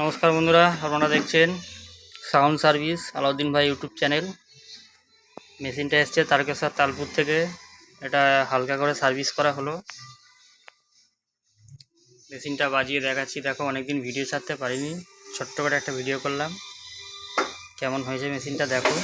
नमस्कार बंधुरा आपनारा देखছেন साउंड सार्विस आलाउद्दीन भाई यूट्यूब चैनल। मेशिनटा एসছে तारकेश्वर तालपुर থেকে। এটা হালকা করে সার্ভিস করা হলো। মেশিনটা বাজিয়ে দেখাচ্ছি, দেখো অনেকদিন ভিডিও ছাড়তে পারিনি, ছোট্ট করে একটা ভিডিও করলাম। কেমন হয়েছে মেশিনটা দেখো।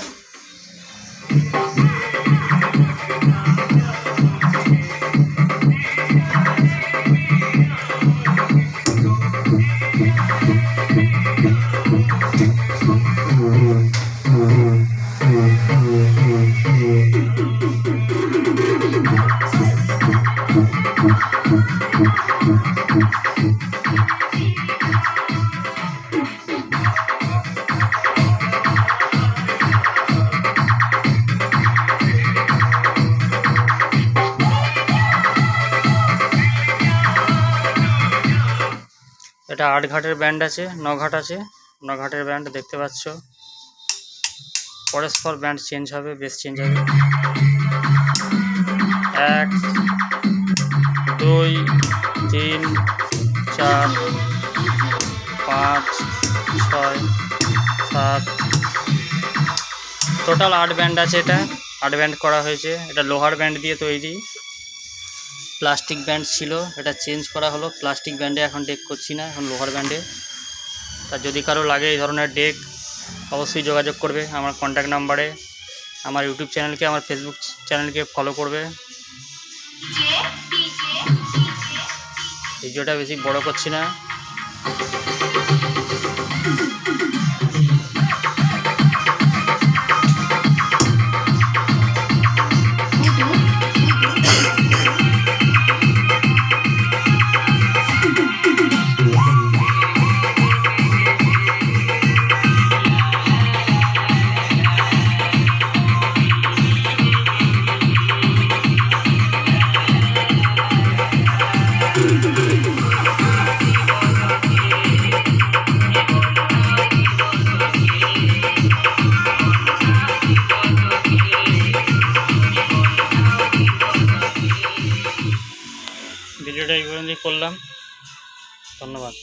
এটা 8 ঘাটের ব্যান্ড আছে, 9 ঘাট আছে। 9 ঘাটের ব্যান্ড দেখতে পাচ্ছ। পরস্পর ব্যান্ড চেঞ্জ হবে, বেস চেঞ্জ হবে। 1 2 3 4 5 6 7 টোটাল 8 ব্যান্ড আছে। এটা 8 ব্যান্ড করা হয়েছে। এটা লোহার ব্যান্ড দিয়ে তৈরি। প্লাস্টিক ব্যান্ড ছিল, এটা চেঞ্জ করা হলো। প্লাস্টিক ব্যান্ডে এখন ডেক করছি না, এখন লোহার ব্যান্ডে। তা যদি কারো লাগে এই ধরনের ডেক অবশ্যই যোগাযোগ করবে আমার কন্ট্যাক্ট নাম্বারে। আমার ইউটিউব চ্যানেলকে, আমার ফেসবুক চ্যানেলকে ফলো করবে। ভিডিওটা বেশি বড় করছি না। ভিডিওটা এই পর্যন্তই করলাম। ধন্যবাদ।